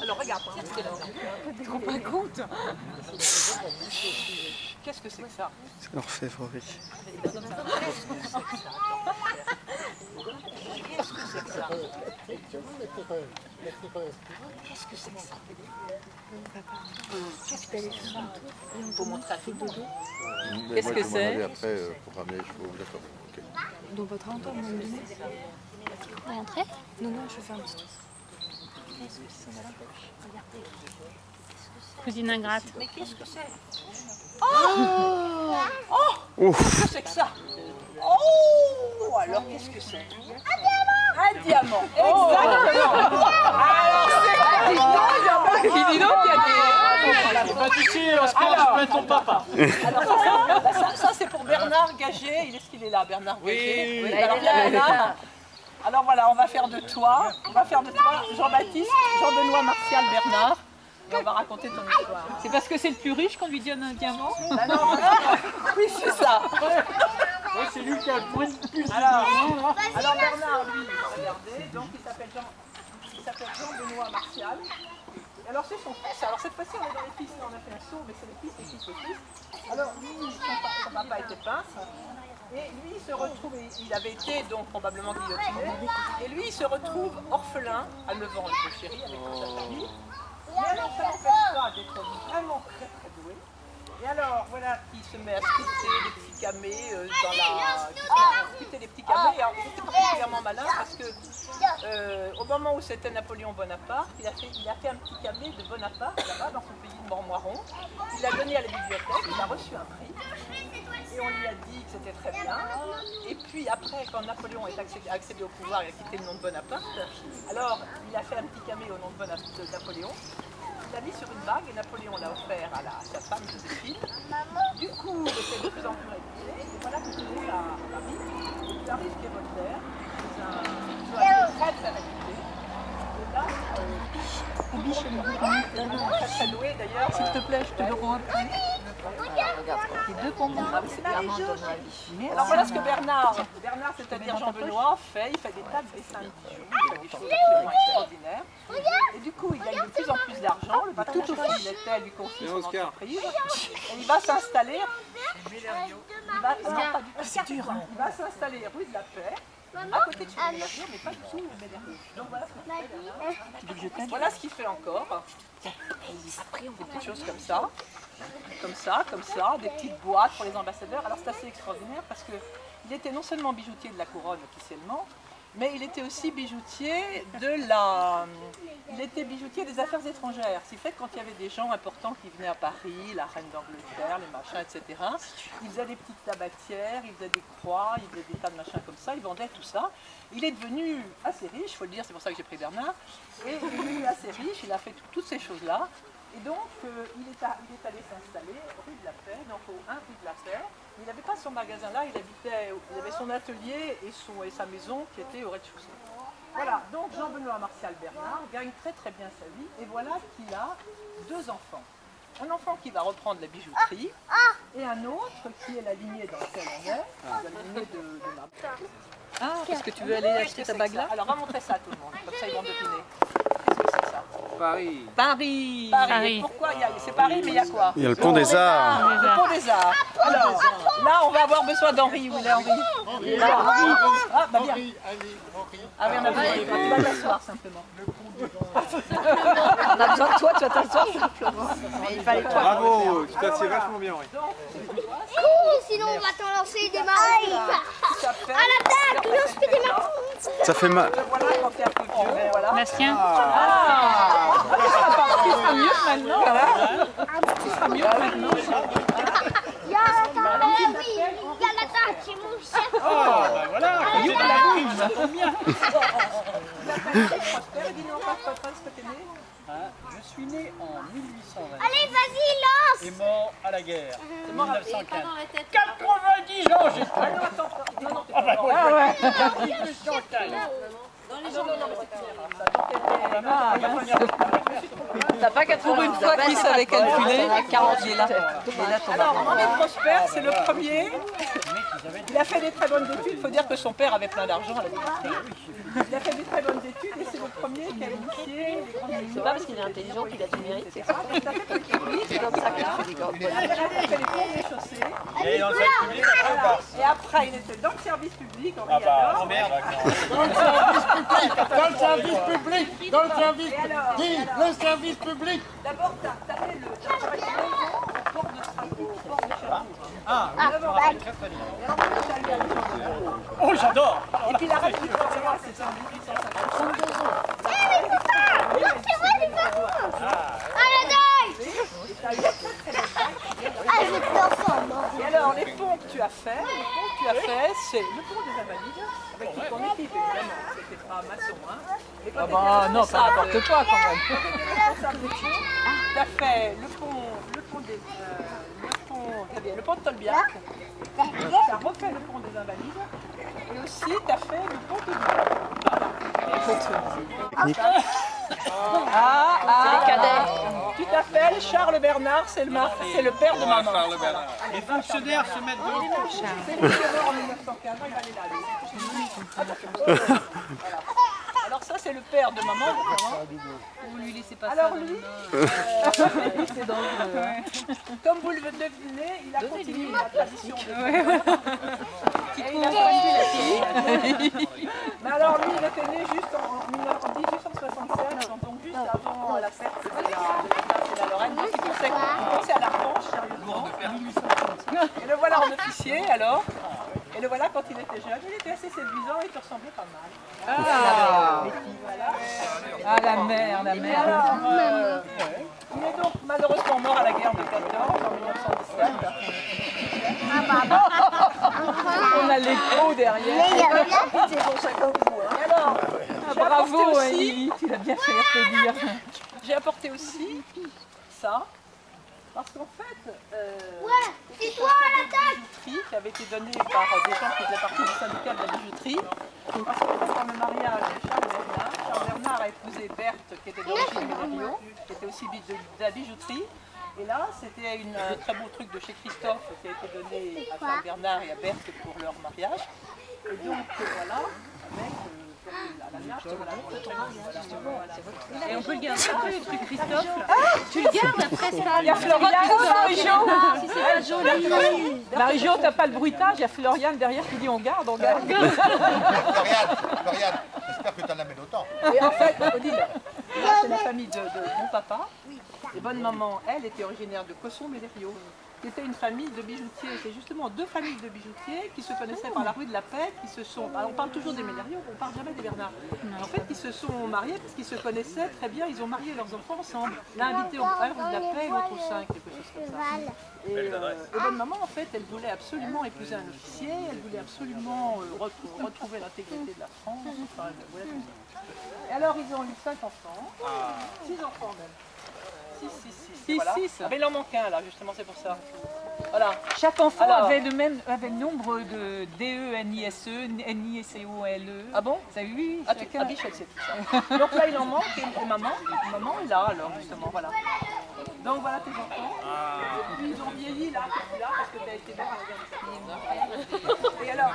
Alors regarde, qu'est-ce que tu te rends pas compte? Qu'est-ce que c'est que ça? C'est l'orfèvrerie. Qu'est-ce que c'est que ça? Qu'est-ce que c'est que ça? Qu'est-ce que c'est que ça? Pour montrer à tout le monde. Qu'est-ce que c'est? Après, pour ramener les chevaux, d'accord. Okay. Dans votre entente, vous me donnez? On va rentrer? Non, non, je vais faire un petit tour. Qu'est-ce que c'est? Regardez. Cousine ingrate. Mais qu'est-ce que c'est? Oh! Oh! Qu'est-ce que c'est que ça? Oh! Alors qu'est-ce que c'est? Un diamant! Exactement! Alors c'est dis donc, il y a des... Bah tu sais, Oscar, tu mets ton papa. Alors ça c'est pour Bernard Gagé. Est-ce qu'il est là, Bernard Gagé? Oui. Alors viens, Bernard. Alors voilà, on va faire de toi Jean-Baptiste, Jean-Benoît Martial Bernard. Et on va raconter ton histoire. C'est parce que c'est le plus riche qu'on lui donne un diamant? Ah non, oui, c'est ça. Ouais, c'est lui qui a le plus Alors Bernard, lui, regardez, donc il s'appelle Jean-Benoît Martial. Et alors c'est son fils. Alors cette fois-ci on est dans les fils, là on a fait un saut, mais c'est les fils. Alors lui, son papa était peintre. Et lui, il se retrouve, il avait été donc probablement guillotiné, et lui, il se retrouve orphelin à 9 ans, le chéri, avec toute sa famille. Mais alors, ça n'empêche pas d'être vraiment très très doué. Et alors, voilà qu'il se met à sculpter des petits camés sculpter des petits camés. Et alors, c'était particulièrement malin parce que au moment où c'était Napoléon Bonaparte, il a fait un petit camé de Bonaparte là-bas dans son pays de Mormoiron. Il l'a donné à la bibliothèque, il a reçu un prix. Et on lui a dit que c'était très bien. Et puis après, quand Napoléon est accédé au pouvoir et a quitté le nom de Bonaparte, alors il a fait un petit camé au nom de Napoléon. Il l'a mis sur une bague et Napoléon l'a offert à sa femme Joséphine. Du coup, il était de plus en plus réputé. Et voilà que il est à Paris. Et puis arrive Quai Voltaire, c'est un journaliste très très réputé. Et là, très très doué d'ailleurs. S'il te plaît, je te le rends après. Les deux bonbons. C'est clairement dans ma vie. Alors voilà ce que Bernard, c'est-à-dire Jean-Benoît, fait. Il fait des tas de dessins de bijoux, il fait des choses absolument extraordinaires. Et du coup, il gagne de plus en plus d'argent. Le tout au fond, il était lui confie son entreprise. Et il va s'installer. Il va s'installer rue de la Paix. À côté de chez Mélerio, mais pas du tout Mélerio. Donc voilà ce qu'il fait Bernard. Voilà ce qu'il fait encore. Après, on fait des choses comme ça, des petites boîtes pour les ambassadeurs. Alors c'est assez extraordinaire parce qu'il était non seulement bijoutier de la couronne officiellement, mais il était aussi bijoutier des affaires étrangères. Ce qui fait que quand il y avait des gens importants qui venaient à Paris, la reine d'Angleterre, les machins, etc., il faisait des petites tabatières, il faisait des croix, il faisait des tas de machins comme ça, il vendait tout ça. Il est devenu assez riche, il faut le dire, c'est pour ça que j'ai pris Bernard, et il est devenu assez riche, il a fait toutes ces choses-là. Et donc, il est allé s'installer rue de la Paix, donc au 1 rue de la Paix. Il n'avait pas son magasin là, il avait son atelier et sa maison qui était au rez-de-chaussée. Voilà, donc Jean-Benoît Martial Bernard gagne très très bien sa vie et voilà qu'il a 2 enfants. Un enfant qui va reprendre la bijouterie et un autre qui est la lignée dans laquelle on est, la lignée de ma... Ah, parce que tu veux aller acheter ta bague là? Alors, va montrer ça à tout le monde, comme ça ils vont deviner. Qu'est-ce que c'est ça? Paris. Paris. Paris. Pourquoi c'est Paris, mais il y a quoi? Il y a le pont des Arts. Le pont des Arts. Alors, là, on va avoir besoin d'Henri. Où il est Henri? Il est là. Ah, bah bien. Ah oui, on a besoin. Tu vas t'asseoir simplement. On a besoin de toi, tu vas t'asseoir. Mais il fallait toi. Bravo, tu t'assieds vachement bien, Henri. Sinon on va t'en lancer des mailles. À l'attaque, lance-moi des mailles. Ça fait mal. Voilà, quand t'es un peu vieux, voilà. Bastien. Tu seras mieux maintenant. Tu seras mieux maintenant. Il y a l'attaque, c'est mon chef. Oh, bah voilà, quand tu es la brune, ça tombe bien. Je suis né en 1820 Allez, vas-y, lance. et mort à la guerre. C'est mort à 1915. 90 ans, j'ai pas. Ah bah ouais. T'as pas qu'à trouver une fois qui savait calculer. 40 est là. Alors, Henri Prosper, c'est le premier Il a fait des très bonnes études. Il faut dire que son père avait plein d'argent à la bibliothèque. Il a fait des très bonnes études et c'est le premier qui a initié les grandes écoles. C'est pas parce qu'il est intelligent qu'il a du mérite, c'est ça. Il a fait Polytechnique, c'est comme ça qu'il a fait des grandes. Il a fait les ponts et les chaussées. Et dans le service public, après, ou pas? Et après, il était dans le service public, en Ah bah, Riador. oh merde. Dans le service public, dans le service Et alors, public, le service public. d'abord, t'as fait le travail au port de Strasbourg, au port de Cherbourg. Ah, D'abord, très très bien. et ensuite, t'as allé à Luxembourg. Oh, j'adore. Et puis la reine Victoria, c'est en 1850. Et alors, les ponts que tu as fait, c'est le pont des Invalides, avec tout ton équipe, évidemment. C'était pas maçon, hein. Mais quand Ah t'étais bah non, ça responsable- n'importe quoi quand même. quand t'étais responsable des ponts, tu as fait le pont de Tolbiac, tu as refait le pont des Invalides, et aussi tu as fait le pont de Tu t'appelles Charles Bernard, c'est le père de maman. Les fonctionnaires se mettent de haut. C'est lui qui est mort en 1915, il va aller là. Lui. Voilà. Alors ça c'est le père de maman. Vous lui laissez pas Alors ça. lui, C'est dangereux. comme vous le devinez, il a continué la tradition. Et il a Mais alors lui, il était né juste en 1867, donc juste avant la fête de la Lorraine. Donc il pensait à la France, sérieusement. Et le voilà en officier alors. Et le voilà quand il était jeune. Il était assez séduisant et il te ressemblait pas mal. Ah la mère, la Et mère. alors, il est donc malheureusement mort à la guerre de 14 en 1917. On a l'écho derrière. C'est pour ça comme vous. Et alors, j'ai Bravo apporté aussi- Émilie, tu l'as bien fait applaudir. J'ai apporté aussi ça, parce qu'en fait, c'est toi à la table. bijouterie qui avait été donnée par des gens qui faisaient partie du syndicat de la bijouterie. Parce que pendant le mariage de Charles Bernard a épousé Berthe, qui était d'origine Mélério, qui était aussi de la bijouterie. Et là, c'était un très beau truc de chez Christophe qui a été donné à Charles Bernard et à Berthe pour leur mariage. Et donc, voilà, avec la lanière, voilà. Et on peut le garder un peu le truc Christophe. Tu le gardes après ça. Il y a Floriane, Si c'est pas joli. Marie-Jo, t'as pas le bruitage, il y a Floriane derrière qui dit on garde, on garde. Floriane, j'espère que tu en as mis d'autant. Et en fait, Odile, là, c'est la famille de mon papa. Et bonne maman, elle était originaire de Cosson-Mélério, qui était une famille de bijoutiers. C'est justement deux familles de bijoutiers qui se connaissaient par la rue de la Paix, qui se sont... Alors, on parle toujours des Mélério, on parle jamais des Bernard. En fait, ils se sont mariés parce qu'ils se connaissaient très bien, ils ont marié leurs enfants ensemble. L'un habité à la rue de la Paix et l'autre au 5, quelque chose comme ça. Et bonne maman, en fait, elle voulait absolument épouser un officier, elle voulait absolument retrouver l'intégrité de la France. Enfin, elle voulait tout ça. Et alors, ils ont eu 5 enfants, 6 enfants même. 6. Voilà. Ah, mais il en manque un là, justement, c'est pour ça. Voilà. Chaque enfant Alors. avait le nombre de D-E-N-I-S-E, N-I-S-E-O-L-E. Ah bon? Ça, oui, Ah, chacun. Bichette, c'est tout ça. Donc là, il en manque, et maman est là, alors, justement, voilà. Donc voilà tes enfants. Et puis, ils ont vieilli là, là, parce que tu as été mort à la guerre de Syrie. Et alors